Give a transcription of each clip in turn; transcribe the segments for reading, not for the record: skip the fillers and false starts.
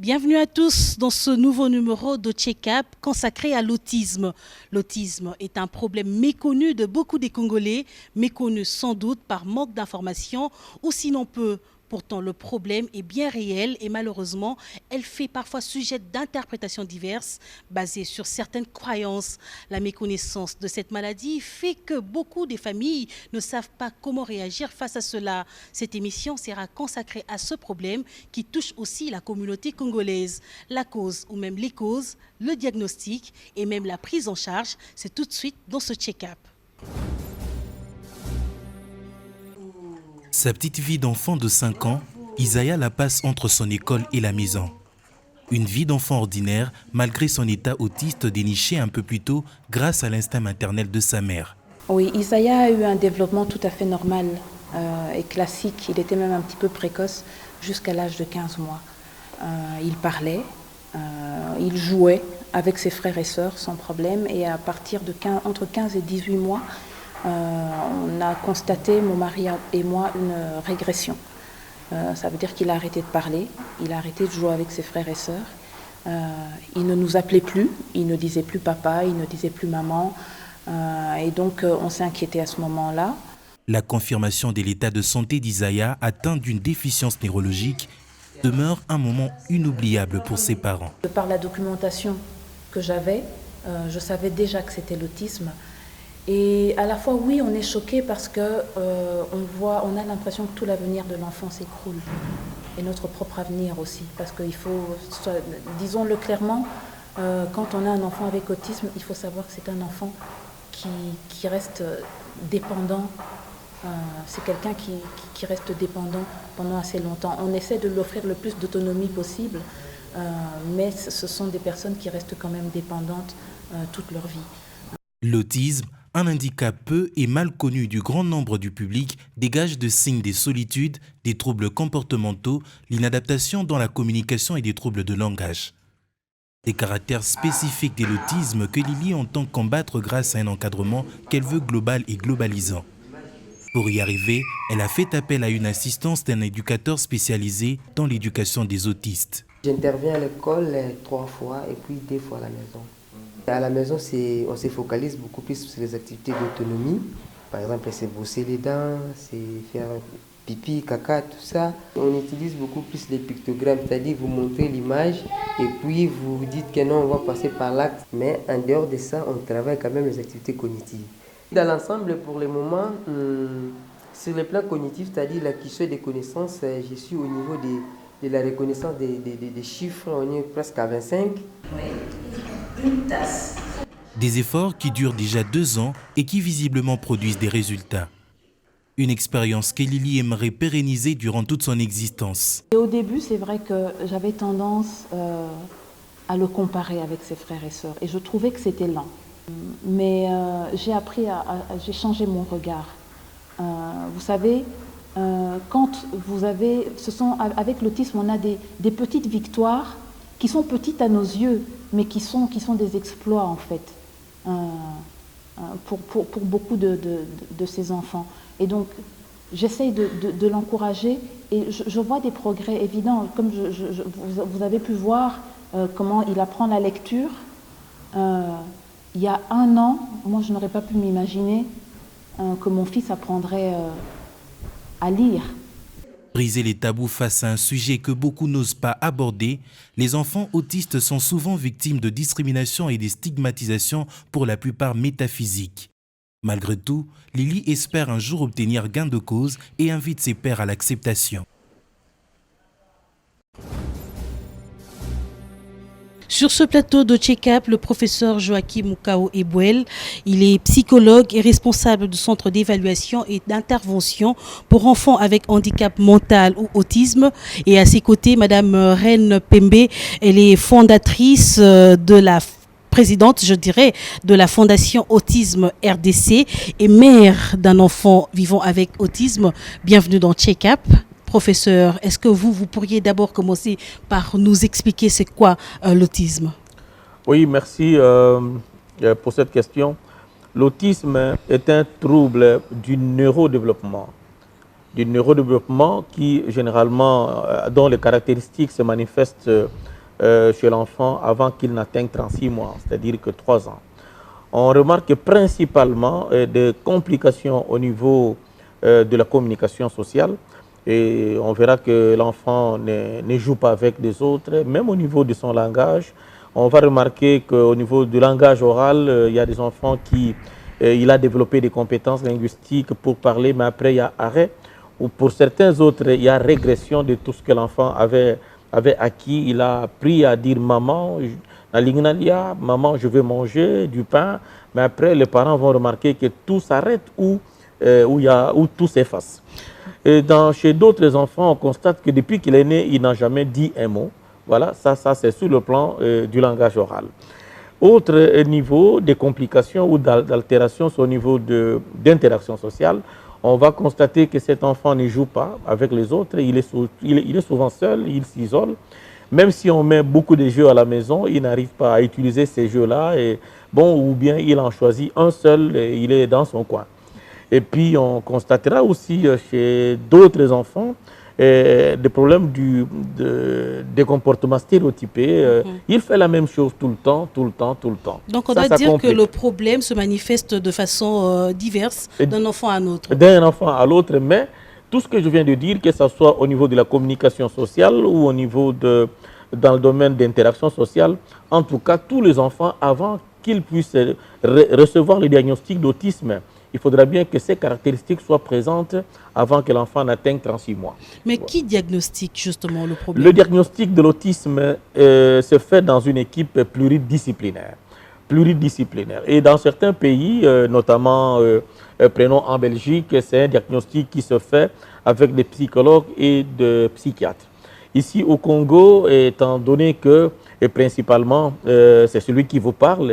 Bienvenue à tous dans ce nouveau numéro de Check-up consacré à l'autisme. L'autisme est un problème méconnu de beaucoup des Congolais, méconnu sans doute par manque d'informations ou sinon peu. Pourtant, le problème est bien réel et malheureusement, elle fait parfois sujet d'interprétations diverses basées sur certaines croyances. La méconnaissance de cette maladie fait que beaucoup de familles ne savent pas comment réagir face à cela. Cette émission sera consacrée à ce problème qui touche aussi la communauté congolaise. La cause ou même les causes, le diagnostic et même la prise en charge, c'est tout de suite dans ce check-up. Sa petite vie d'enfant de 5 ans, Isaiah la passe entre son école et la maison. Une vie d'enfant ordinaire, malgré son état autiste déniché un peu plus tôt grâce à l'instinct maternel de sa mère. Oui, Isaiah a eu un développement tout à fait normal et classique. Il était même un petit peu précoce jusqu'à l'âge de 15 mois. Il parlait, il jouait avec ses frères et sœurs sans problème. Et à partir de entre 15 et 18 mois, on a constaté, mon mari et moi, une régression. Ça veut dire qu'il a arrêté de parler, il a arrêté de jouer avec ses frères et sœurs. Il ne nous appelait plus, il ne disait plus papa, il ne disait plus maman. Et donc, on s'est inquiété à ce moment-là. La confirmation de l'état de santé d'Isaiah atteint d'une déficience neurologique demeure un moment inoubliable pour ses parents. De par la documentation que j'avais, je savais déjà que c'était l'autisme. Et à la fois, oui, on est choqué parce que on a l'impression que tout l'avenir de l'enfant s'écroule. Et notre propre avenir aussi. Parce qu'il faut, disons-le clairement, quand on a un enfant avec autisme, il faut savoir que c'est un enfant qui reste dépendant. C'est quelqu'un qui reste dépendant pendant assez longtemps. On essaie de lui offrir le plus d'autonomie possible, mais ce sont des personnes qui restent quand même dépendantes toute leur vie. L'autisme, un handicap peu et mal connu du grand nombre du public, dégage de signes des solitudes, des troubles comportementaux, l'inadaptation dans la communication et des troubles de langage. Des caractères spécifiques de l'autisme que Lily entend combattre grâce à un encadrement qu'elle veut global et globalisant. Pour y arriver, elle a fait appel à une assistance d'un éducateur spécialisé dans l'éducation des autistes. J'interviens à l'école 3 fois et puis 2 fois à la maison. À la maison, on se focalise beaucoup plus sur les activités d'autonomie. Par exemple, c'est brosser les dents, c'est faire pipi, caca, tout ça. On utilise beaucoup plus les pictogrammes, c'est-à-dire vous montrez l'image et puis vous dites que non, on va passer par l'acte. Mais en dehors de ça, on travaille quand même les activités cognitives. Dans l'ensemble, pour le moment, sur le plan cognitif, c'est-à-dire l'acquisition des connaissances, je suis au niveau de la reconnaissance des chiffres, on est presque à 25. Oui. Une tasse. Des efforts qui durent déjà 2 ans et qui visiblement produisent des résultats. Une expérience que Lily aimerait pérenniser durant toute son existence. Et au début, c'est vrai que j'avais tendance à le comparer avec ses frères et sœurs et je trouvais que c'était lent. Mais j'ai appris j'ai changé mon regard. Vous savez, quand vous avez, avec l'autisme, on a des petites victoires qui sont petites à nos yeux, mais qui sont des exploits en fait, pour beaucoup de ces enfants. Et donc, j'essaye de l'encourager et je vois des progrès évidents. Comme vous avez pu voir comment il apprend la lecture. Il y a 1 an, moi je n'aurais pas pu m'imaginer que mon fils apprendrait à lire. Briser les tabous face à un sujet que beaucoup n'osent pas aborder, les enfants autistes sont souvent victimes de discrimination et de stigmatisation pour la plupart métaphysiques. Malgré tout, Lily espère un jour obtenir gain de cause et invite ses pairs à l'acceptation. Sur ce plateau de check-up, le professeur Joachim Mukao Ebouel, il est psychologue et responsable du centre d'évaluation et d'intervention pour enfants avec handicap mental ou autisme. Et à ses côtés, Madame Reine Pembe, elle est fondatrice présidente, je dirais, de la Fondation Autisme RDC et mère d'un enfant vivant avec autisme. Bienvenue dans Check-up. Professeur, est-ce que vous pourriez d'abord commencer par nous expliquer c'est quoi l'autisme? Oui, merci pour cette question. L'autisme est un trouble du neurodéveloppement. Du neurodéveloppement qui, généralement, dont les caractéristiques se manifestent chez l'enfant avant qu'il n'atteigne 36 mois, c'est-à-dire que 3 ans. On remarque principalement des complications au niveau de la communication sociale. Et on verra que l'enfant ne joue pas avec les autres, même au niveau de son langage. On va remarquer qu'au niveau du langage oral, il y a des enfants qui il a développé des compétences linguistiques pour parler, mais après il y a arrêt. Ou pour certains autres, il y a régression de tout ce que l'enfant avait acquis. Il a appris à dire maman, maman, je veux manger du pain. Mais après, les parents vont remarquer que tout s'arrête ou tout s'efface. Et chez d'autres enfants, on constate que depuis qu'il est né, il n'a jamais dit un mot. Voilà, ça c'est sur le plan du langage oral. Autre niveau de complications ou d'altérations, c'est au niveau d'interaction sociale. On va constater que cet enfant ne joue pas avec les autres, il est souvent seul, il s'isole. Même si on met beaucoup de jeux à la maison, il n'arrive pas à utiliser ces jeux-là. Ou bien il en choisit un seul et il est dans son coin. Et puis on constatera aussi chez d'autres enfants des problèmes des comportements stéréotypés. Il fait la même chose tout le temps. Donc on doit dire que le problème se manifeste de façon diverse d'un enfant à un autre. D'un enfant à l'autre, mais tout ce que je viens de dire, que ce soit au niveau de la communication sociale ou au niveau dans le domaine d'interaction sociale, en tout cas, tous les enfants, avant qu'ils puissent recevoir le diagnostic d'autisme, il faudra bien que ces caractéristiques soient présentes avant que l'enfant n'atteigne 36 mois. Mais qui diagnostique justement le problème? Le diagnostic de l'autisme se fait dans une équipe pluridisciplinaire. Et dans certains pays, notamment prenons en Belgique, c'est un diagnostic qui se fait avec des psychologues et des psychiatres. Ici au Congo, étant donné que principalement c'est celui qui vous parle,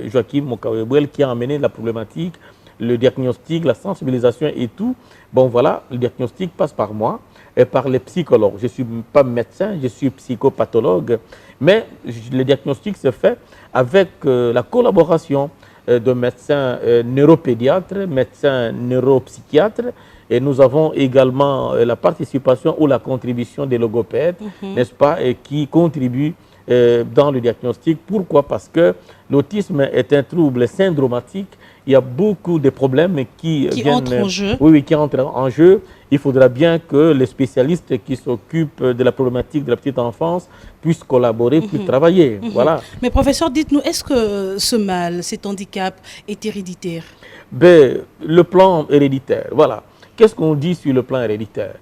Joachim Mokawebouel, qui a amené la problématique, le diagnostic, la sensibilisation et tout. Bon voilà, le diagnostic passe par moi et par les psychologues. Je ne suis pas médecin, je suis psychopathologue, mais le diagnostic se fait avec la collaboration de médecins neuropédiatres, médecins neuropsychiatres, et nous avons également la participation ou la contribution des logopèdes, n'est-ce pas, et qui contribuent dans le diagnostic. Pourquoi? Parce que l'autisme est un trouble syndromatique. Il y a beaucoup de problèmes qui entrent en jeu. Oui, qui entrent en jeu. Il faudra bien que les spécialistes qui s'occupent de la problématique de la petite enfance puissent collaborer, puissent travailler. Voilà. Mais professeur, dites-nous, est-ce que ce mal, cet handicap est héréditaire? Le plan héréditaire, voilà. Qu'est-ce qu'on dit sur le plan héréditaire?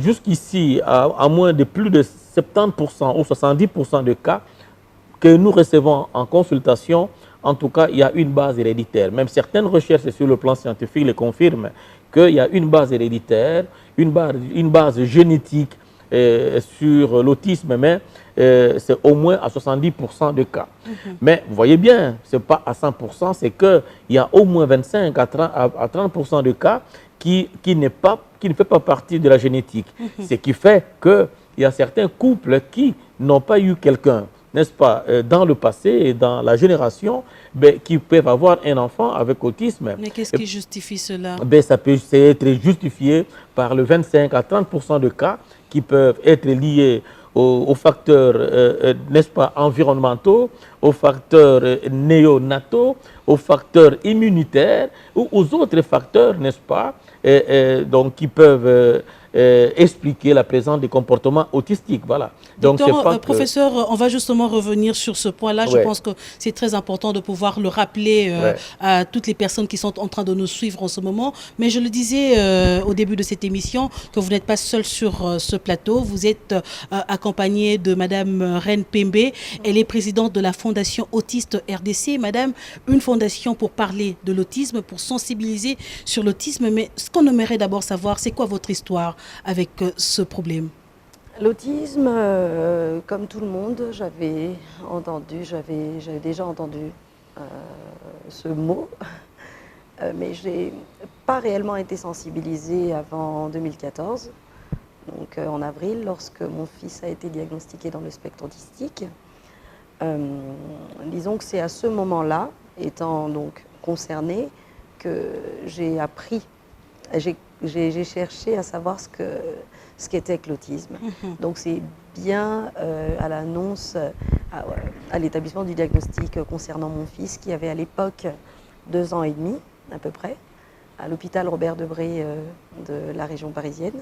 Jusqu'ici, à moins de plus de 70% ou 70% de cas que nous recevons en consultation, en tout cas, il y a une base héréditaire. Même certaines recherches sur le plan scientifique le confirment qu'il y a une base héréditaire, une base génétique sur l'autisme, mais c'est au moins à 70% de cas. Mais vous voyez bien, ce n'est pas à 100%, c'est qu'il y a au moins 25 à 30% de cas qui ne fait pas partie de la génétique. Ce qui fait qu'il y a certains couples qui n'ont pas eu quelqu'un, n'est-ce pas, dans le passé et dans la génération, qui peuvent avoir un enfant avec autisme. Mais qu'est-ce qui justifie cela? Ça peut être justifié par le 25 à 30% de cas qui peuvent être liés aux facteurs, n'est-ce pas, environnementaux, aux facteurs néonataux, aux facteurs immunitaires ou aux autres facteurs, n'est-ce pas, donc qui peuvent expliquer la présence des comportements autistiques. Voilà. Donc, Docteur, professeur, on va justement revenir sur ce point-là. Je pense que c'est très important de pouvoir le rappeler à toutes les personnes qui sont en train de nous suivre en ce moment. Mais je le disais au début de cette émission que vous n'êtes pas seul sur ce plateau. Vous êtes accompagné de Madame Reine Pembe. Elle est présidente de la Fondation Autiste RDC. Madame, une fondation pour parler de l'autisme, pour sensibiliser sur l'autisme. Mais ce qu'on aimerait d'abord savoir, c'est quoi votre histoire avec ce problème? L'autisme, comme tout le monde, j'avais déjà entendu ce mot, mais je n'ai pas réellement été sensibilisée avant 2014, donc en avril, lorsque mon fils a été diagnostiqué dans le spectre autistique. Disons que c'est à ce moment-là, étant donc concernée, que j'ai j'ai cherché à savoir ce qu'était que l'autisme. Donc c'est bien à l'annonce, à l'établissement du diagnostic concernant mon fils qui avait à l'époque 2 ans et demi à peu près, à l'hôpital Robert Debré de la région parisienne.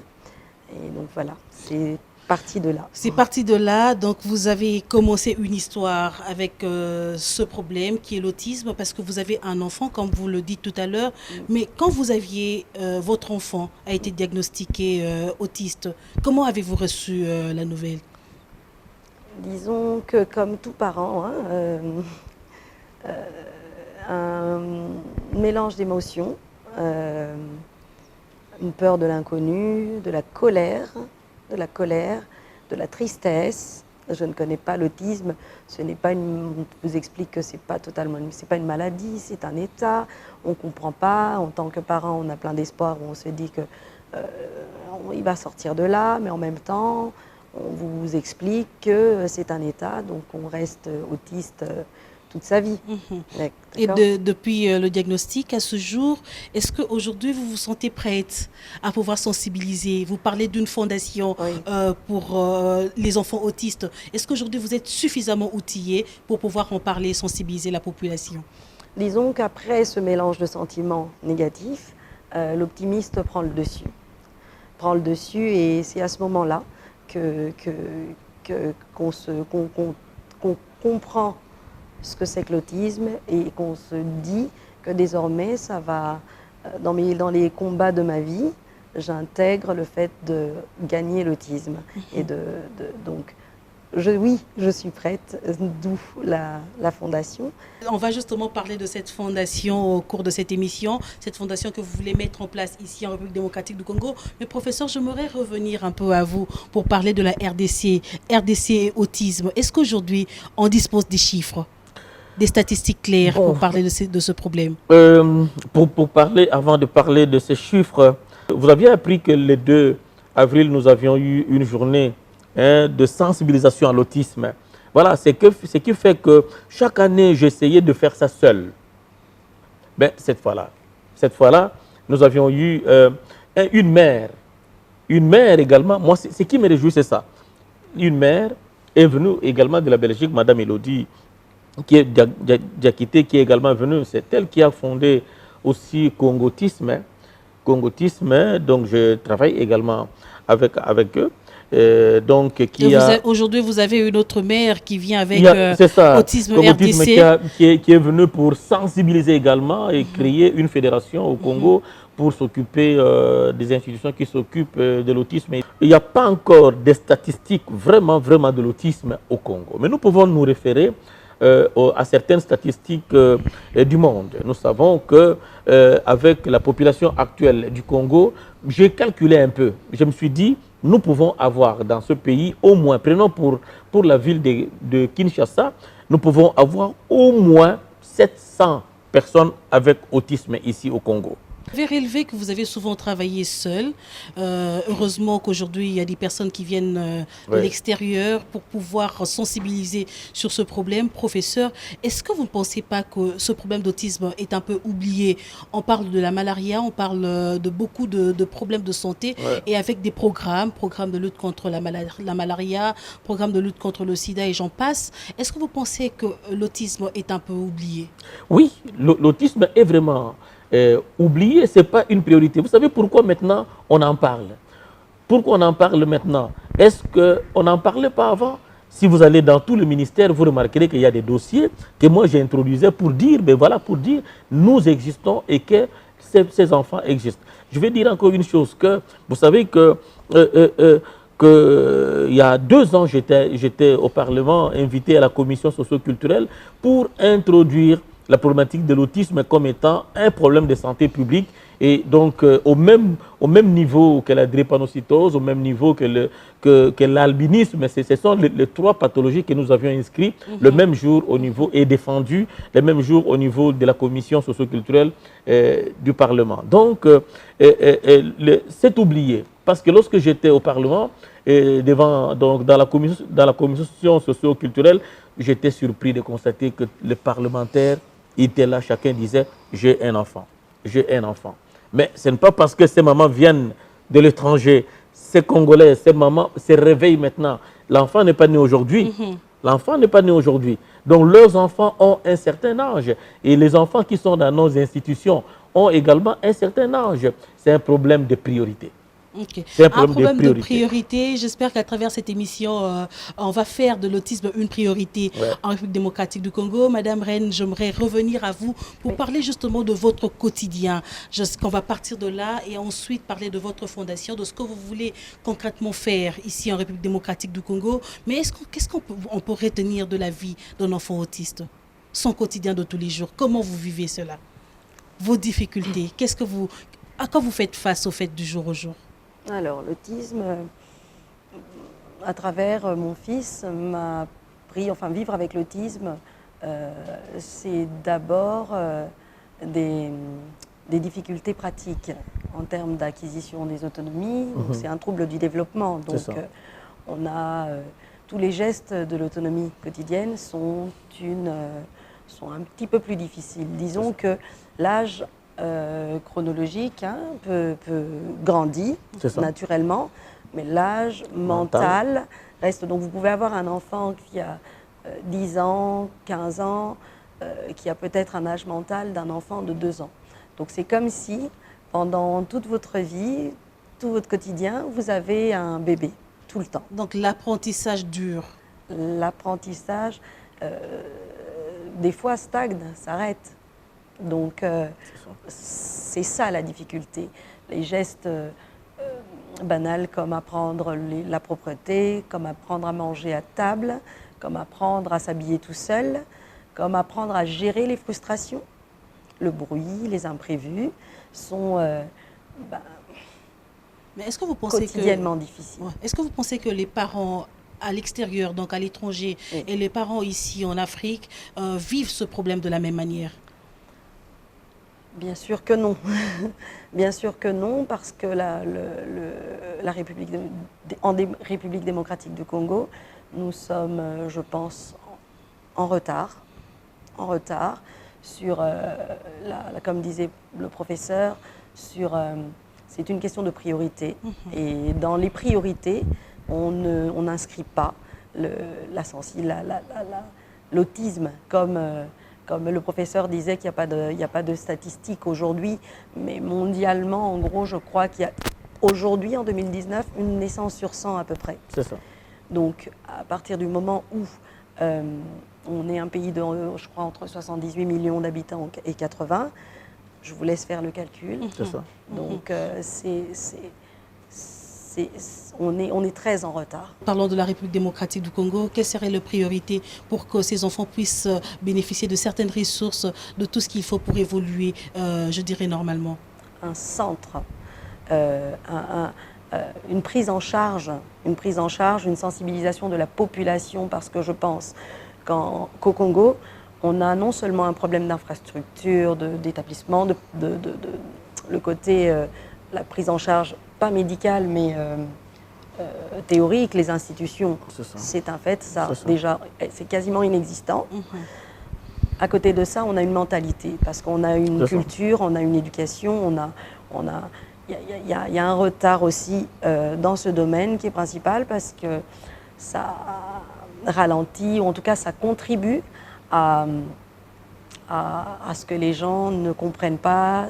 Et donc voilà, c'est parti de là. C'est parti de là, donc vous avez commencé une histoire avec ce problème qui est l'autisme parce que vous avez un enfant, comme vous le dites tout à l'heure, mais quand vous aviez, votre enfant a été diagnostiqué autiste, comment avez-vous reçu la nouvelle? Disons que comme tout parent, un mélange d'émotions, une peur de l'inconnu, de la colère, de la tristesse. Je ne connais pas l'autisme, ce n'est pas une, je vous explique que c'est pas une maladie, c'est un état. On ne comprend pas. En tant que parent, on a plein d'espoir où on se dit que il va sortir de là, mais en même temps, on vous explique que c'est un état, donc on reste autiste toute sa vie. Et depuis le diagnostic à ce jour, est-ce qu'aujourd'hui vous vous sentez prête à pouvoir sensibiliser? Vous parlez d'une fondation pour les enfants autistes. Est-ce qu'aujourd'hui vous êtes suffisamment outillé pour pouvoir en parler et sensibiliser la population? Disons qu'après ce mélange de sentiments négatifs, l'optimiste prend le dessus. Et c'est à ce moment-là qu'on comprend ce que c'est que l'autisme et qu'on se dit que désormais ça va, dans les combats de ma vie, j'intègre le fait de gagner l'autisme. Et donc, oui, je suis prête, d'où la fondation. On va justement parler de cette fondation au cours de cette émission, cette fondation que vous voulez mettre en place ici en République démocratique du Congo. Mais professeur, j'aimerais revenir un peu à vous pour parler de la RDC et autisme. Est-ce qu'aujourd'hui, on dispose des chiffres, des statistiques claires pour parler de ce problème? Pour parler, avant de parler de ces chiffres, vous aviez appris que le 2 avril, nous avions eu une journée de sensibilisation à l'autisme. Voilà, ce qui fait que chaque année, j'essayais de faire ça seul. Ben, cette fois-là, nous avions eu une mère également. Moi, ce qui me réjouit, c'est ça. Une mère est venue également de la Belgique, Madame Elodie, qui est Diakité, qui est également venue. C'est elle qui a fondé aussi Congotisme. Donc je travaille également avec eux. Aujourd'hui, vous avez une autre mère qui vient avec Autisme Congotisme RDC. qui est venue pour sensibiliser également et créer une fédération au Congo pour s'occuper des institutions qui s'occupent de l'autisme. Il n'y a pas encore des statistiques vraiment de l'autisme au Congo. Mais nous pouvons nous référer à certaines statistiques du monde. Nous savons que avec la population actuelle du Congo, j'ai calculé un peu. Je me suis dit, nous pouvons avoir dans ce pays au moins, prenons pour la ville de Kinshasa, nous pouvons avoir au moins 700 personnes avec autisme ici au Congo. Vous avez relevé que vous avez souvent travaillé seul. Heureusement qu'aujourd'hui, il y a des personnes qui viennent de l'extérieur pour pouvoir sensibiliser sur ce problème. Professeur, est-ce que vous ne pensez pas que ce problème d'autisme est un peu oublié? On parle de la malaria, on parle de beaucoup de problèmes de santé et avec des programmes de lutte contre la malaria, programmes de lutte contre le sida et j'en passe. Est-ce que vous pensez que l'autisme est un peu oublié? Oui, l'autisme est vraiment... oublier, ce n'est pas une priorité. Vous savez pourquoi maintenant on en parle? Pourquoi on en parle maintenant? Est-ce qu'on n'en parlait pas avant? Si vous allez dans tout le ministère, vous remarquerez qu'il y a des dossiers que moi j'ai pour dire, nous existons et que ces enfants existent. Je vais dire encore une chose, que vous savez que il y a 2 ans, j'étais au Parlement invité à la commission socio-culturelle pour introduire la problématique de l'autisme comme étant un problème de santé publique et donc au même niveau que la drépanocytose, au même niveau que l'albinisme. Ce sont les 3 pathologies que nous avions inscrites le même jour au niveau et défendues le même jour au niveau de la commission socio-culturelle du Parlement. Donc c'est oublié parce que lorsque j'étais au Parlement dans la commission socio-culturelle, j'étais surpris de constater que les parlementaires étaient là, chacun disait « j'ai un enfant ». Mais ce n'est pas parce que ces mamans viennent de l'étranger, ces Congolais, ces mamans se réveillent maintenant. L'enfant n'est pas né aujourd'hui. L'enfant n'est pas né aujourd'hui. Donc leurs enfants ont un certain âge. Et les enfants qui sont dans nos institutions ont également un certain âge. C'est un problème de priorité. Okay. C'est un problème de priorité. J'espère qu'à travers cette émission, on va faire de l'autisme une priorité en République démocratique du Congo. Madame Reine, j'aimerais revenir à vous pour parler justement de votre quotidien. On va partir de là et ensuite parler de votre fondation, de ce que vous voulez concrètement faire ici en République démocratique du Congo. Mais qu'est-ce qu'on peut retenir de la vie d'un enfant autiste? Son quotidien de tous les jours. Comment vous vivez cela? Vos difficultés. À quoi vous faites face au fait du jour au jour? Alors, l'autisme, à travers mon fils, m'a appris, vivre avec l'autisme, c'est d'abord des difficultés pratiques en termes d'acquisition des autonomies. C'est un trouble du développement. Donc, on a tous les gestes de l'autonomie quotidienne sont un petit peu plus difficiles. Disons que l'âge chronologique peut grandir naturellement, mais l'âge mental reste. Donc vous pouvez avoir un enfant qui a 10 ans, 15 ans, qui a peut-être un âge mental d'un enfant de 2 ans. Donc c'est comme si pendant toute votre vie, tout votre quotidien, vous avez un bébé tout le temps. Donc l'apprentissage dure. L'apprentissage, des fois, stagne, s'arrête. Donc, c'est ça la difficulté. Les gestes banals comme apprendre la propreté, comme apprendre à manger à table, comme apprendre à s'habiller tout seul, comme apprendre à gérer les frustrations, le bruit, les imprévus, sont mais est-ce que vous pensez quotidiennement difficiles. Est-ce que vous pensez que les parents à l'extérieur, donc à l'étranger, et les parents ici en Afrique vivent ce problème de la même manière? Bien sûr que non. Bien sûr que non, parce que la République démocratique du Congo, nous sommes, je pense, en retard sur, comme disait le professeur, c'est une question de priorité. Et dans les priorités, on n'inscrit pas l'autisme comme le professeur disait qu'il n'y a pas de statistiques aujourd'hui, mais mondialement, en gros, je crois qu'il y a aujourd'hui, en 2019, une naissance sur 100 à peu près. C'est ça. Donc, à partir du moment où on est un pays de, je crois, entre 78 millions d'habitants et 80, je vous laisse faire le calcul. C'est ça. Donc, on est très en retard. Parlons de la République démocratique du Congo. Quelles seraient les priorités pour que ces enfants puissent bénéficier de certaines ressources, de tout ce qu'il faut pour évoluer, je dirais, normalement? Un centre, une prise en charge, une sensibilisation de la population, parce que je pense qu'au Congo, on a non seulement un problème d'infrastructure, d'établissement, le côté, la prise en charge, pas médicale, mais théorique, les institutions, c'est un fait, ça déjà, c'est quasiment inexistant. À côté de ça, on a une mentalité, parce qu'on a une culture, on a une éducation, il y a un retard aussi dans ce domaine qui est principal, parce que ça ralentit, ou en tout cas ça contribue à ce que les gens ne comprennent pas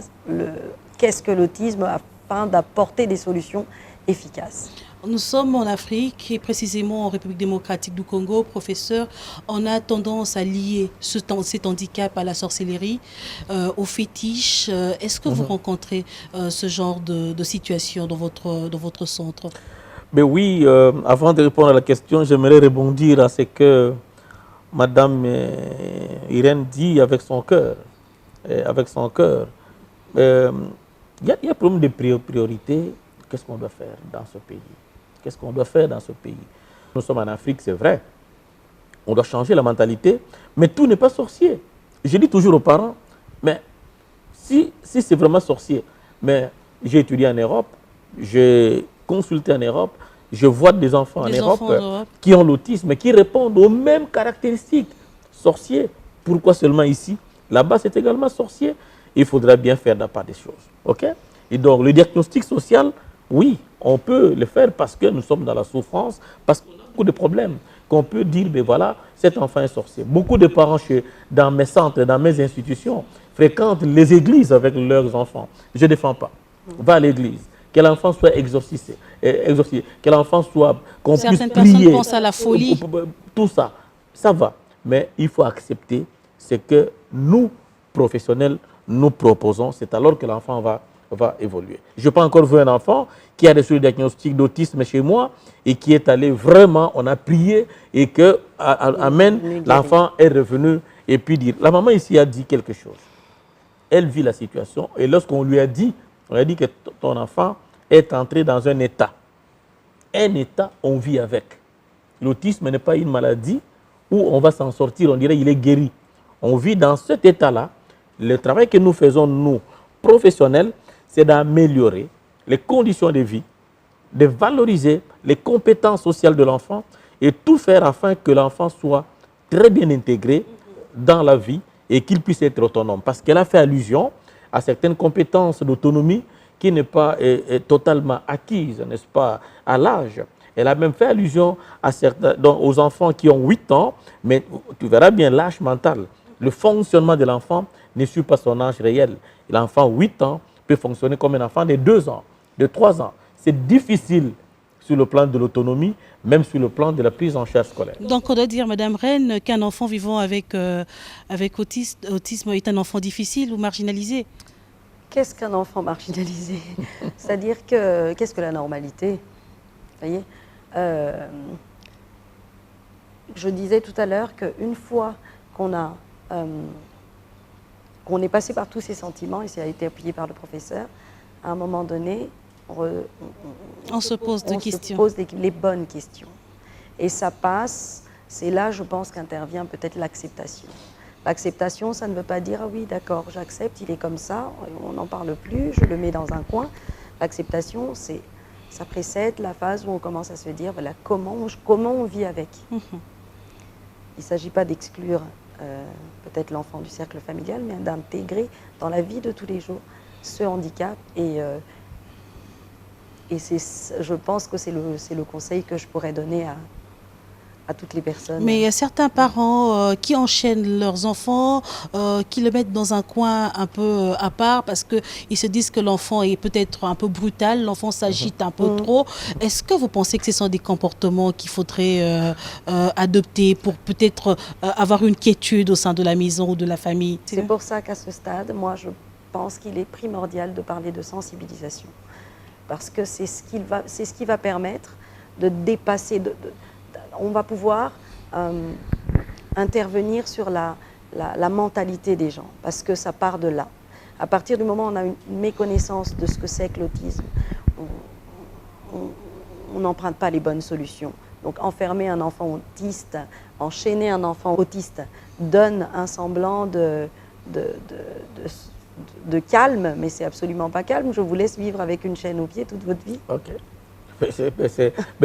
qu'est-ce que l'autisme, afin d'apporter des solutions efficaces. Nous sommes en Afrique et précisément en République démocratique du Congo, professeur, on a tendance à lier cet handicap à la sorcellerie, au fétiche. Est-ce que vous rencontrez ce genre de situation dans votre centre? Mais oui, avant de répondre à la question, j'aimerais rebondir à ce que Madame Irène dit avec son cœur. Il y a un problème de priorité. Qu'est-ce qu'on doit faire dans ce pays? Qu'est-ce qu'on doit faire dans ce pays? Nous sommes en Afrique, c'est vrai. On doit changer la mentalité, mais tout n'est pas sorcier. Je dis toujours aux parents, mais si c'est vraiment sorcier, mais j'ai étudié en Europe, j'ai consulté en Europe, je vois des enfants en Europe qui ont l'autisme, mais qui répondent aux mêmes caractéristiques. Sorcier, pourquoi seulement ici? Là-bas, c'est également sorcier. Il faudra bien faire la part des choses. OK? Et donc, le diagnostic social, oui, on peut le faire parce que nous sommes dans la souffrance, parce qu'on a beaucoup de problèmes, qu'on peut dire, ben voilà, cet enfant est sorcier. Beaucoup de parents dans mes centres, dans mes institutions, fréquentent les églises avec leurs enfants. Je ne défends pas. Va à l'église. Que l'enfant soit exorcisé, que l'enfant soit, qu'on puisse Certaines prier. personnes pensent à la folie. Tout ça, ça va. Mais il faut accepter ce que nous, professionnels, nous proposons. C'est alors que l'enfant va évoluer. Je n'ai pas encore vu un enfant qui a reçu le diagnostic d'autisme chez moi et qui est allé vraiment, on a prié et que, amen, l'enfant est revenu et puis dire. La maman ici a dit quelque chose. Elle vit la situation et lorsqu'on lui a dit, on a dit que ton enfant est entré dans un état. Un état, on vit avec. L'autisme n'est pas une maladie où on va s'en sortir, on dirait qu'il est guéri. On vit dans cet état-là. Le travail que nous faisons, nous, professionnels, c'est d'améliorer les conditions de vie, de valoriser les compétences sociales de l'enfant et tout faire afin que l'enfant soit très bien intégré dans la vie et qu'il puisse être autonome. Parce qu'elle a fait allusion à certaines compétences d'autonomie qui n'est pas totalement acquise, n'est-ce pas, à l'âge. Elle a même fait allusion à aux enfants qui ont 8 ans, mais tu verras bien l'âge mental. Le fonctionnement de l'enfant ne suit pas son âge réel. L'enfant 8 ans peut fonctionner comme un enfant de 2 ans, de 3 ans. C'est difficile sur le plan de l'autonomie, même sur le plan de la prise en charge scolaire. Donc on doit dire, Madame Reine, qu'un enfant vivant avec autisme est un enfant difficile ou marginalisé. Qu'est-ce qu'un enfant marginalisé? C'est-à-dire que, qu'est-ce que la normalité? Vous voyez, je disais tout à l'heure qu'une fois qu'on est passé par tous ces sentiments, et ça a été appuyé par le professeur, à un moment donné, on se pose des questions. Se pose les bonnes questions. Et ça passe, c'est là, je pense, qu'intervient peut-être l'acceptation. L'acceptation, ça ne veut pas dire « ah oui, d'accord, j'accepte, il est comme ça, on n'en parle plus, je le mets dans un coin ». L'acceptation, ça précède la phase où on commence à se dire voilà, comment on vit avec. Il ne s'agit pas d'exclure peut-être l'enfant du cercle familial, mais d'intégrer dans la vie de tous les jours ce handicap. Et je pense que c'est le conseil que je pourrais donner à toutes les personnes. Mais il y a certains parents qui enchaînent leurs enfants, qui le mettent dans un coin un peu à part parce qu'ils se disent que l'enfant est peut-être un peu brutal, l'enfant s'agite un peu trop. Est-ce que vous pensez que ce sont des comportements qu'il faudrait adopter pour peut-être avoir une quiétude au sein de la maison ou de la famille? C'est pour ça qu'à ce stade, moi je pense qu'il est primordial de parler de sensibilisation. Parce que c'est ce qui va permettre de dépasser... on va pouvoir intervenir sur la mentalité des gens, parce que ça part de là. À partir du moment où on a une méconnaissance de ce que c'est que l'autisme, on n'emprunte pas les bonnes solutions. Donc enfermer un enfant autiste, enchaîner un enfant autiste, donne un semblant de calme, mais c'est absolument pas calme. Je vous laisse vivre avec une chaîne au pied toute votre vie. Ok. Mais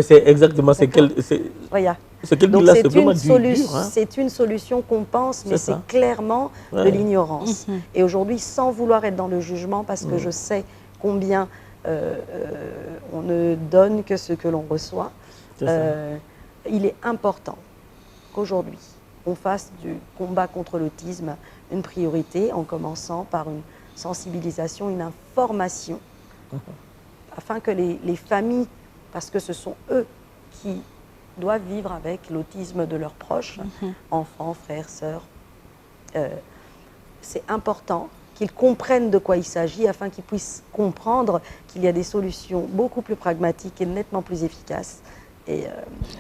c'est exactement ce qu'elle dit là, c'est vraiment dur. Hein? C'est une solution qu'on pense, mais c'est clairement de l'ignorance. Et aujourd'hui, sans vouloir être dans le jugement, parce que je sais combien on ne donne que ce que l'on reçoit, il est important qu'aujourd'hui, on fasse du combat contre l'autisme une priorité, en commençant par une sensibilisation, une information, afin que les familles, parce que ce sont eux qui doivent vivre avec l'autisme de leurs proches, enfants, frères, sœurs. C'est important qu'ils comprennent de quoi il s'agit afin qu'ils puissent comprendre qu'il y a des solutions beaucoup plus pragmatiques et nettement plus efficaces.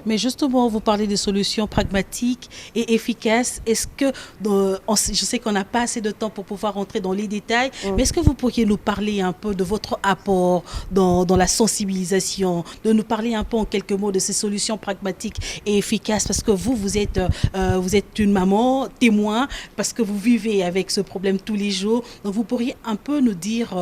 Mais justement, vous parlez des solutions pragmatiques et efficaces. Est-ce que, je sais qu'on n'a pas assez de temps pour pouvoir rentrer dans les détails, mais est-ce que vous pourriez nous parler un peu de votre apport dans la sensibilisation, de nous parler un peu en quelques mots de ces solutions pragmatiques et efficaces, parce que vous êtes une maman témoin, parce que vous vivez avec ce problème tous les jours. Donc vous pourriez un peu nous dire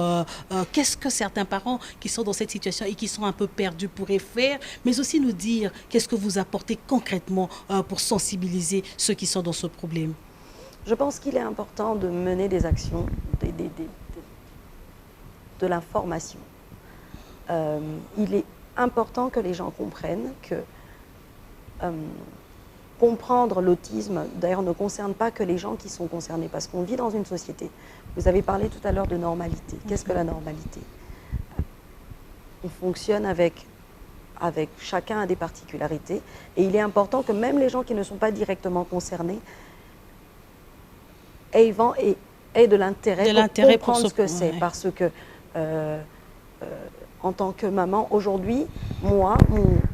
qu'est-ce que certains parents qui sont dans cette situation et qui sont un peu perdus pourraient faire, mais aussi nous dire qu'est-ce que vous apportez concrètement pour sensibiliser ceux qui sont dans ce problème. Je pense qu'il est important de mener des actions, de l'information. Il est important que les gens comprennent que comprendre l'autisme, d'ailleurs, ne concerne pas que les gens qui sont concernés, parce qu'on vit dans une société. Vous avez parlé tout à l'heure de normalité. Qu'est-ce que la normalité? On fonctionne avec chacun a des particularités, et il est important que même les gens qui ne sont pas directement concernés aient de l'intérêt pour comprendre ce que c'est, parce que en tant que maman, aujourd'hui, moi,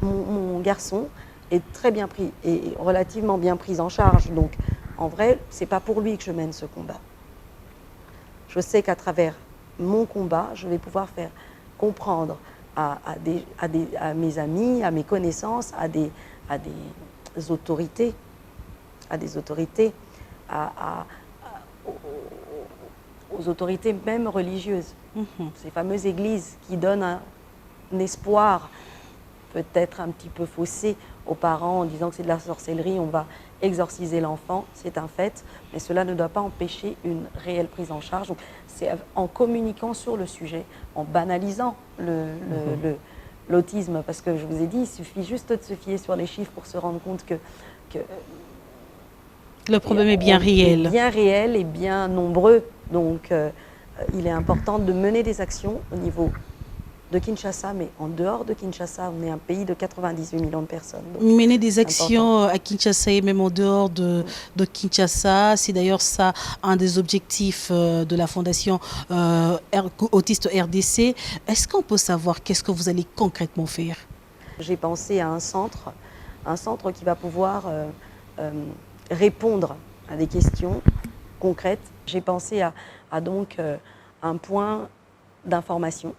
mon garçon est très bien pris et relativement bien pris en charge. Donc, en vrai, c'est pas pour lui que je mène ce combat. Je sais qu'à travers mon combat, je vais pouvoir faire comprendre à mes amis, à mes connaissances, à des autorités, aux autorités même religieuses, ces fameuses églises qui donnent un espoir peut-être un petit peu faussé aux parents en disant que c'est de la sorcellerie, on va exorciser l'enfant, c'est un fait, mais cela ne doit pas empêcher une réelle prise en charge. Donc, c'est en communiquant sur le sujet, en banalisant l'autisme, parce que je vous ai dit, il suffit juste de se fier sur les chiffres pour se rendre compte que le problème est bien réel. Bien réel et bien nombreux. Donc, il est important de mener des actions au niveau de Kinshasa, mais en dehors de Kinshasa, on est un pays de 98 millions de personnes. Donc, mener des actions à Kinshasa et même en dehors de Kinshasa, c'est d'ailleurs ça un des objectifs de la Fondation Autiste RDC. Est-ce qu'on peut savoir qu'est-ce que vous allez concrètement faire? J'ai pensé à un centre qui va pouvoir répondre à des questions concrètes. J'ai pensé à donc un point d'information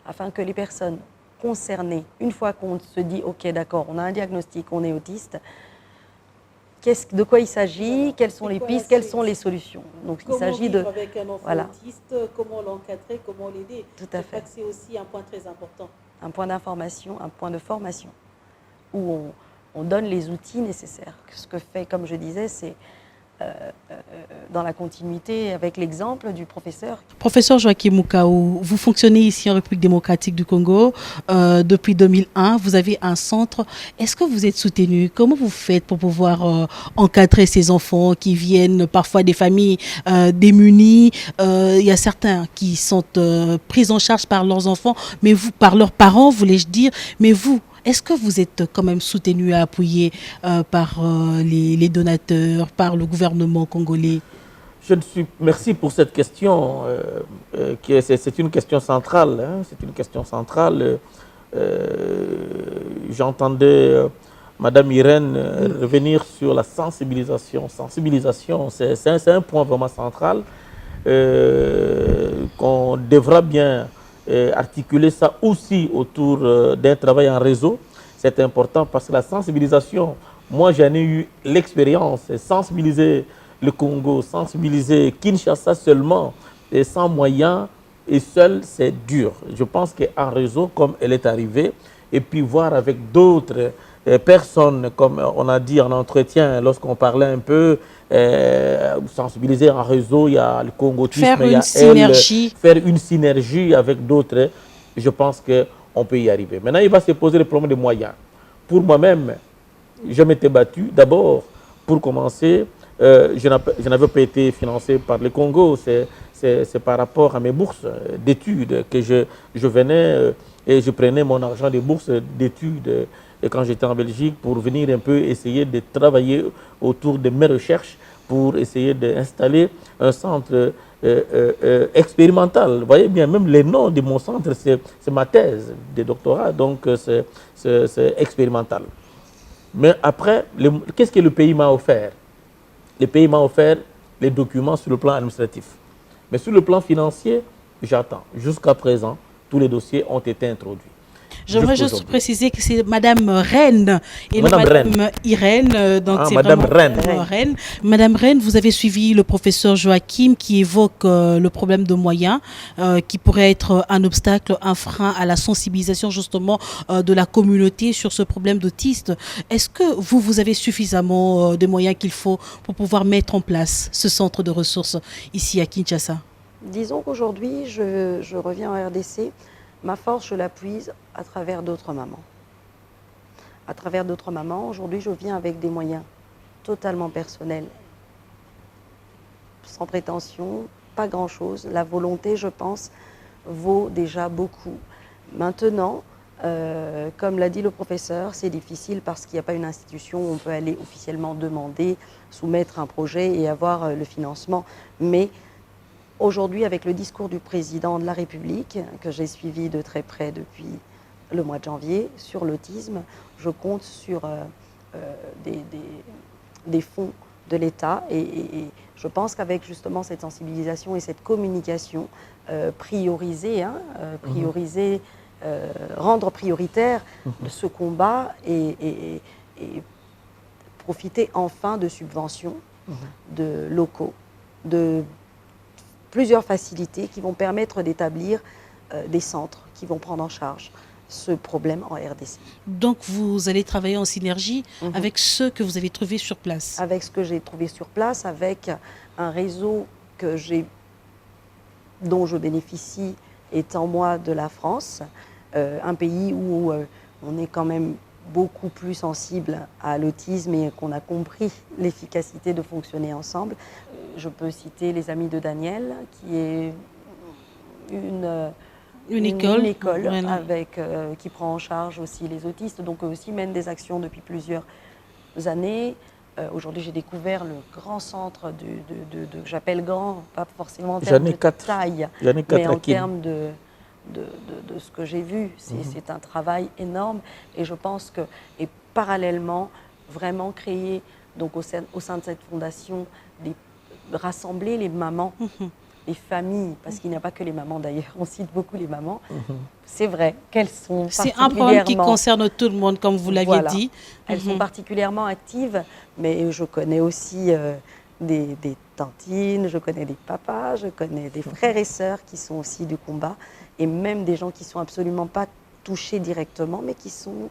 afin que les personnes concernées, une fois qu'on se dit ok d'accord, on a un diagnostic, on est autiste, de quoi il s'agit, quelles sont les pistes, quelles sont les solutions. Donc il s'agit de avec un enfant autiste, comment l'encadrer, comment l'aider. Tout à fait. C'est aussi un point très important. Un point d'information, un point de formation où on donne les outils nécessaires. Ce que fait, comme je disais, c'est dans la continuité avec l'exemple du professeur. Professeur Joachim Mukaou, vous fonctionnez ici en République démocratique du Congo depuis 2001. Vous avez un centre. Est-ce que vous êtes soutenu? Comment vous faites pour pouvoir encadrer ces enfants qui viennent parfois des familles démunies? Il y a certains qui sont pris en charge par leurs enfants, mais vous, par leurs parents, voulais-je dire. Mais vous, est-ce que vous êtes quand même soutenu et appuyé par les donateurs, par le gouvernement congolais? Merci pour cette question. C'est une question centrale. C'est une question centrale. J'entendais Madame Irène revenir sur la sensibilisation. C'est un point vraiment central qu'on devra bien articuler ça aussi autour d'un travail en réseau. C'est important parce que la sensibilisation, moi j'en ai eu l'expérience, sensibiliser le Congo, sensibiliser Kinshasa seulement, et sans moyens et seul, c'est dur. Je pense qu'en réseau, comme elle est arrivée, et puis voir avec d'autres personnes, comme on a dit en entretien, lorsqu'on parlait un peu, sensibiliser en réseau, il y a le Congotisme, faire une synergie. Faire une synergie avec d'autres, je pense qu'on peut y arriver. Maintenant, il va se poser le problème des moyens. Pour moi-même, je m'étais battu. D'abord, pour commencer, je n'avais pas été financé par le Congo. C'est par rapport à mes bourses d'études que je venais et je prenais mon argent des bourses d'études quand j'étais en Belgique pour venir un peu essayer de travailler autour de mes recherches pour essayer d'installer un centre expérimental. Vous voyez bien, même le nom de mon centre, c'est ma thèse de doctorat, donc c'est expérimental. Mais après, qu'est-ce que le pays m'a offert? Le pays m'a offert les documents sur le plan administratif. Mais sur le plan financier, j'attends. Jusqu'à présent, tous les dossiers ont été introduits. J'aimerais juste préciser que c'est Madame Reine et Madame Irène. Donc c'est Madame Reine. Reine. Madame Reine, vous avez suivi le professeur Joachim qui évoque le problème de moyens qui pourrait être un obstacle, un frein à la sensibilisation justement de la communauté sur ce problème d'autisme. Est-ce que vous avez suffisamment de moyens qu'il faut pour pouvoir mettre en place ce centre de ressources ici à Kinshasa? Disons qu'aujourd'hui, je reviens en RDC, ma force, je la puise à travers d'autres mamans. À travers d'autres mamans, aujourd'hui, je viens avec des moyens totalement personnels, sans prétention, pas grand-chose. La volonté, je pense, vaut déjà beaucoup. Maintenant, comme l'a dit le professeur, c'est difficile parce qu'il n'y a pas une institution où on peut aller officiellement demander, soumettre un projet et avoir le financement. Mais aujourd'hui, avec le discours du président de la République, que j'ai suivi de très près depuis le mois de janvier, sur l'autisme, je compte sur des fonds de l'État et je pense qu'avec justement cette sensibilisation et cette communication priorisée, rendre prioritaire ce combat et profiter enfin de subventions de locaux, de plusieurs facilités qui vont permettre d'établir des centres qui vont prendre en charge ce problème en RDC. Donc vous allez travailler en synergie avec ceux que vous avez trouvés sur place? Avec ce que j'ai trouvé sur place, avec un réseau dont je bénéficie étant moi de la France, un pays où on est quand même beaucoup plus sensible à l'autisme et qu'on a compris l'efficacité de fonctionner ensemble. Je peux citer les Amis de Daniel, qui est une école voilà. qui prend en charge aussi les autistes, donc eux aussi mènent des actions depuis plusieurs années. Aujourd'hui, j'ai découvert le grand centre que j'appelle grand, pas forcément en termes de taille, mais en termes de ce que j'ai vu. C'est un travail énorme et je pense que, et parallèlement, vraiment créer, donc au sein de cette fondation, rassembler les mamans, les familles, parce qu'il n'y a pas que les mamans d'ailleurs, on cite beaucoup les mamans. C'est vrai qu'elles sont C'est un problème qui concerne tout le monde, comme vous l'aviez dit. Elles sont particulièrement actives, mais je connais aussi des tantines, je connais des papas, je connais des frères et sœurs qui sont aussi du combat, et même des gens qui ne sont absolument pas touchés directement, mais qui sont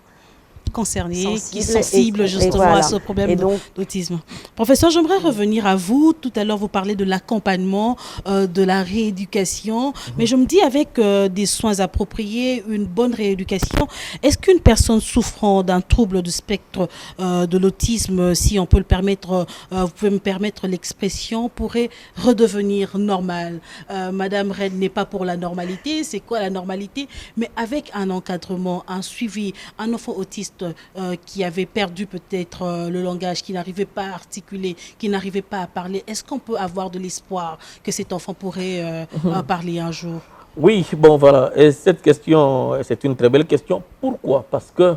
concernés, qui sont sensibles justement à ce problème d'autisme. Professeur, j'aimerais revenir à vous. Tout à l'heure, vous parlez de l'accompagnement, de la rééducation, mais je me dis avec des soins appropriés, une bonne rééducation, est-ce qu'une personne souffrant d'un trouble du spectre de l'autisme, si on peut le permettre, vous pouvez me permettre l'expression, pourrait redevenir normale? Madame Red n'est pas pour la normalité, c'est quoi la normalité? Mais avec un encadrement, un suivi, un enfant autiste qui avait perdu peut-être le langage, qui n'arrivait pas à articuler, qui n'arrivait pas à parler, est-ce qu'on peut avoir de l'espoir que cet enfant pourrait parler un jour? Oui, bon voilà, et cette question, c'est une très belle question. Pourquoi? Parce que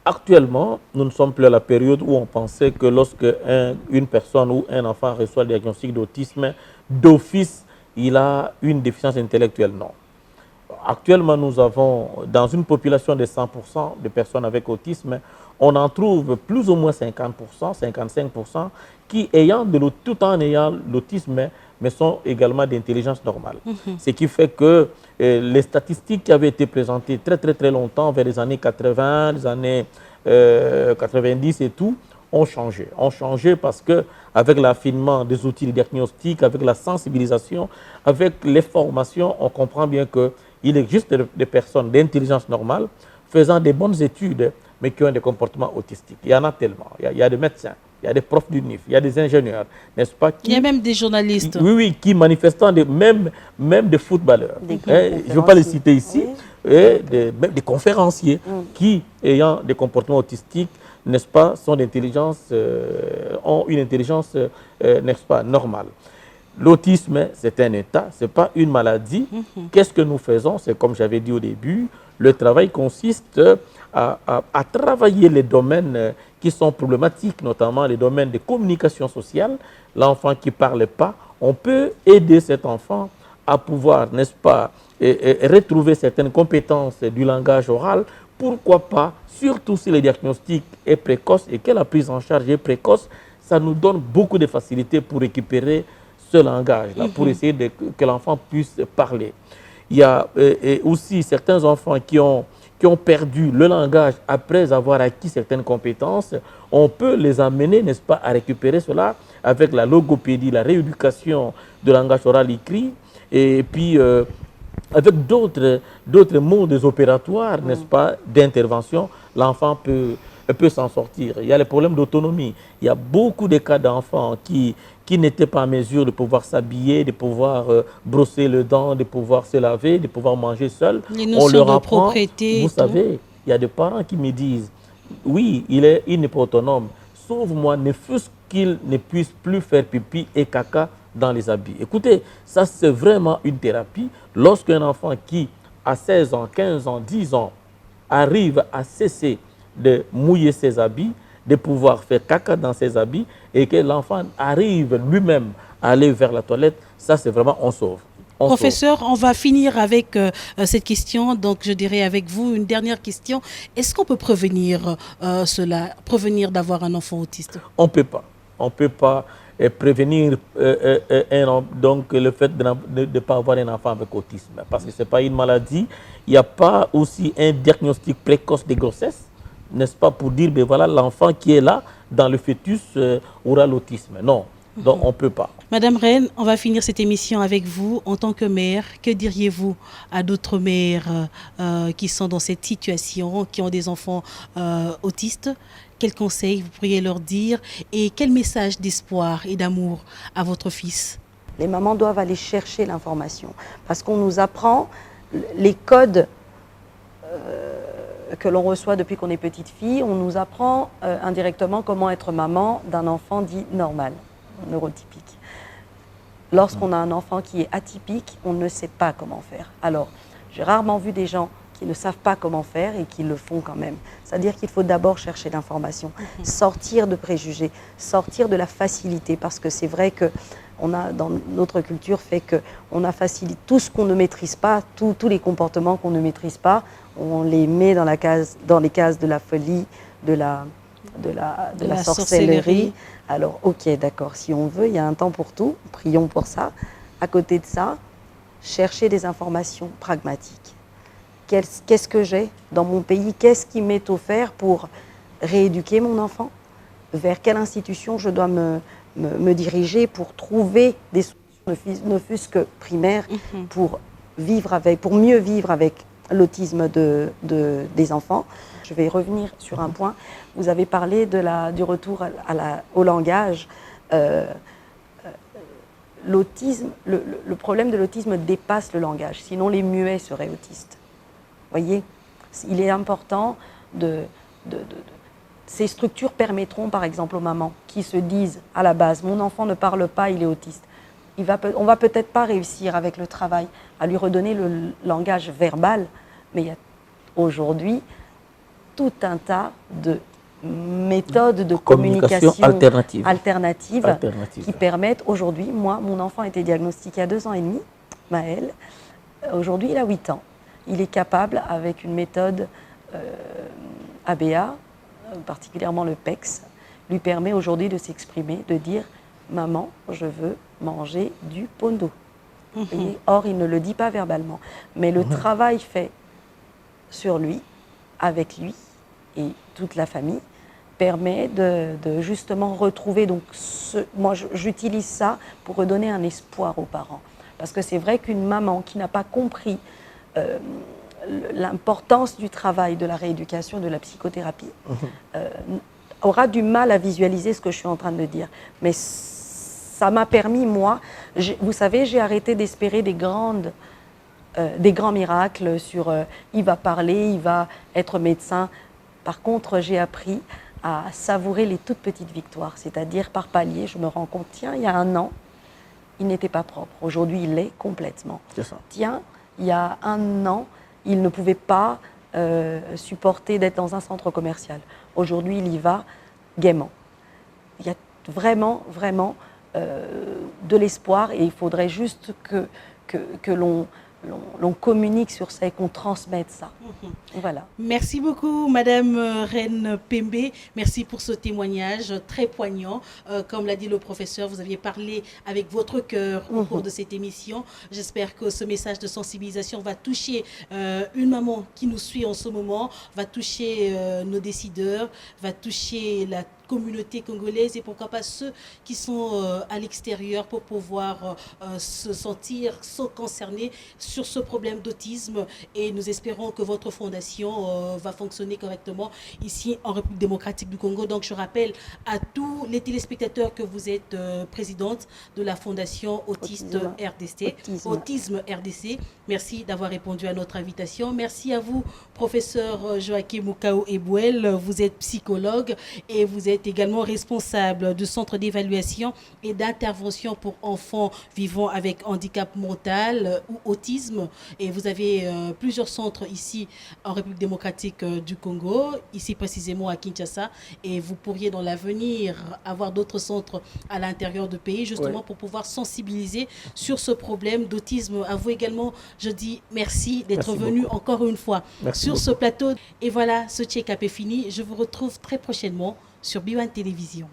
actuellement, nous ne sommes plus à la période où on pensait que lorsque une personne ou un enfant reçoit le diagnostic d'autisme, d'office, il a une déficience intellectuelle. Non. Actuellement, nous avons, dans une population de 100% de personnes avec autisme, on en trouve plus ou moins 50%, 55% qui, tout en ayant l'autisme, mais sont également d'intelligence normale. Ce qui fait que les statistiques qui avaient été présentées très longtemps, vers les années 80, les années 90 et tout, ont changé. Ont changé parce qu'avec l'affinement des outils de diagnostic, avec la sensibilisation, avec les formations, on comprend bien qu'il existe des personnes d'intelligence normale faisant des bonnes études, mais qui ont des comportements autistiques. Il y en a tellement. Il y a des médecins, il y a des profs d'UNIF, il y a des ingénieurs, n'est-ce pas? Il y a même des journalistes. Oui, qui manifestant, même des footballeurs. Je ne veux pas les citer ici. Et même des conférenciers qui, ayant des comportements autistiques, n'est-ce pas, ont une intelligence, n'est-ce pas, normale. L'autisme, c'est un état, ce n'est pas une maladie. Qu'est-ce que nous faisons? C'est comme j'avais dit au début, le travail consiste à travailler les domaines qui sont problématiques, notamment les domaines de communication sociale. L'enfant qui ne parle pas, on peut aider cet enfant à pouvoir, n'est-ce pas, retrouver certaines compétences du langage oral. Pourquoi pas, surtout si le diagnostic est précoce et que la prise en charge est précoce, ça nous donne beaucoup de facilité pour récupérer ce langage-là, pour essayer que l'enfant puisse parler. Il y a aussi certains enfants qui ont perdu le langage après avoir acquis certaines compétences. on peut les amener, n'est-ce pas, à récupérer cela avec la logopédie, la rééducation de langage oral écrit, et puis avec d'autres modes opératoires, n'est-ce pas, d'intervention, l'enfant peut s'en sortir. Il y a les problèmes d'autonomie. Il y a beaucoup de cas d'enfants qui n'étaient pas en mesure de pouvoir s'habiller, de pouvoir brosser les dents, de pouvoir se laver, de pouvoir manger seul. Les notions de propriété. Vous savez, il y a des parents qui me disent, oui, il n'est pas autonome. Sauve-moi, ne fût-ce qu'il ne puisse plus faire pipi et caca dans les habits. Écoutez, ça c'est vraiment une thérapie. Lorsqu'un enfant qui a 16 ans, 15 ans, 10 ans arrive à cesser de mouiller ses habits, de pouvoir faire caca dans ses habits et que l'enfant arrive lui-même à aller vers la toilette, ça c'est vraiment on sauve. Professeur, on va finir avec cette question. Donc, je dirais avec vous une dernière question. Est-ce qu'on peut prévenir cela, prévenir d'avoir un enfant autiste? On ne peut pas. On ne peut pas prévenir donc le fait de ne pas avoir un enfant avec autisme. Parce que ce n'est pas une maladie. Il n'y a pas aussi un diagnostic précoce de grossesse, n'est-ce pas, pour dire, ben voilà, l'enfant qui est là, dans le fœtus, aura l'autisme. Non, donc on ne peut pas. Madame Reine, on va finir cette émission avec vous. En tant que mère, que diriez-vous à d'autres mères qui sont dans cette situation, qui ont des enfants autistes? Quels conseils vous pourriez leur dire et quel message d'espoir et d'amour à votre fils? Les mamans doivent aller chercher l'information parce qu'on nous apprend les codes que l'on reçoit depuis qu'on est petite fille. On nous apprend indirectement comment être maman d'un enfant dit normal, neurotypique. Lorsqu'on a un enfant qui est atypique, on ne sait pas comment faire. Alors, j'ai rarement vu des gens qui ne savent pas comment faire et qui le font quand même. C'est-à-dire qu'il faut d'abord chercher l'information, sortir de préjugés, sortir de la facilité, parce que c'est vrai que on a, dans notre culture, fait qu'on a facilité tout ce qu'on ne maîtrise pas, tous les comportements qu'on ne maîtrise pas, on les met dans les cases de la folie, de la sorcellerie. Alors, ok, d'accord, si on veut, il y a un temps pour tout, prions pour ça. À côté de ça, chercher des informations pragmatiques. Qu'est-ce que j'ai dans mon pays? Qu'est-ce qui m'est offert pour rééduquer mon enfant? Vers quelle institution je dois me diriger pour trouver des solutions, ne fût-ce que primaires, pour mieux vivre avec l'autisme des enfants? Je vais revenir sur un point. Vous avez parlé du retour au langage. L'autisme, le problème de l'autisme dépasse le langage. Sinon, les muets seraient autistes. Voyez, il est important ces structures permettront, par exemple, aux mamans qui se disent à la base, mon enfant ne parle pas, il est autiste. On va peut-être pas réussir avec le travail à lui redonner le langage verbal, mais il y a aujourd'hui tout un tas de méthodes de communication alternatives qui permettent aujourd'hui, moi, mon enfant a été diagnostiqué à 2 ans et demi, Maël, aujourd'hui il a 8 ans. Il est capable, avec une méthode ABA, particulièrement le PEX, lui permet aujourd'hui de s'exprimer, de dire « Maman, je veux manger du pondo ». Or, il ne le dit pas verbalement. Mais le travail fait sur lui, avec lui et toute la famille, permet de justement retrouver. Donc, moi, j'utilise ça pour redonner un espoir aux parents. Parce que c'est vrai qu'une maman qui n'a pas compris l'importance du travail, de la rééducation, de la psychothérapie, aura du mal à visualiser ce que je suis en train de dire. Mais ça m'a permis, moi, vous savez, j'ai arrêté d'espérer des grands miracles sur il va parler, il va être médecin. Par contre, j'ai appris à savourer les toutes petites victoires, c'est-à-dire par palier, je me rends compte, tiens, il y a 1 an, il n'était pas propre. Aujourd'hui, il l'est complètement. Tiens, il y a 1 an, il ne pouvait pas supporter d'être dans un centre commercial. Aujourd'hui, il y va gaiement. Il y a vraiment, vraiment de l'espoir et il faudrait juste que l'on communique sur ça et qu'on transmette ça. Voilà. Merci beaucoup, Madame Reine Pembe. Merci pour ce témoignage très poignant. Comme l'a dit le professeur, vous aviez parlé avec votre cœur au cours de cette émission. J'espère que ce message de sensibilisation va toucher une maman qui nous suit en ce moment, va toucher nos décideurs, va toucher la communauté congolaise et pourquoi pas ceux qui sont à l'extérieur pour pouvoir se sentir concernés sur ce problème d'autisme. Et nous espérons que votre fondation va fonctionner correctement ici en République démocratique du Congo. Donc je rappelle à tous les téléspectateurs que vous êtes présidente de la fondation Autisme RDC. Merci d'avoir répondu à notre invitation. Merci à vous, professeur Joachim Moukao Ebouel. Vous êtes psychologue et vous êtes également responsable du centre d'évaluation et d'intervention pour enfants vivant avec handicap mental ou autisme. Et vous avez plusieurs centres ici en République démocratique du Congo, ici précisément à Kinshasa. Et vous pourriez dans l'avenir avoir d'autres centres à l'intérieur du pays, justement pour pouvoir sensibiliser sur ce problème d'autisme. À vous également, je dis merci d'être venu encore une fois sur ce plateau. Et voilà, ce check-up est fini. Je vous retrouve très prochainement sur B1 Télévision.